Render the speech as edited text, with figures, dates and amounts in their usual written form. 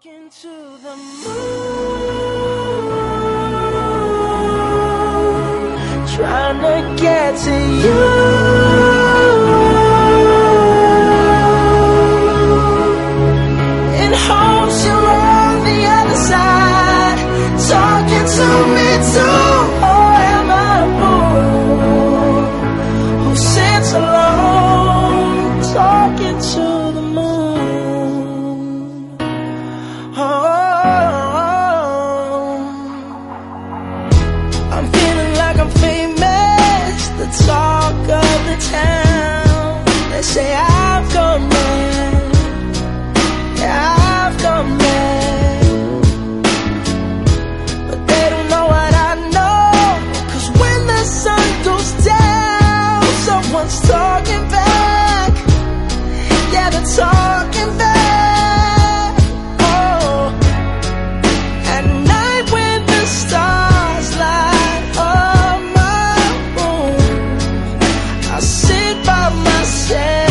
Talking to the moon, trying to get to you. In hopes you're on the other side, talking to me too. Or am I a fool who sits alone, talking to the moon? I'm feeling like I'm famous, the talk of the town. They say I've gone mad, yeah, I've gone mad. But they don't know what I know, 'cause when the sun goes down, someone's talking back. Yeah, they're talking back. Yeah.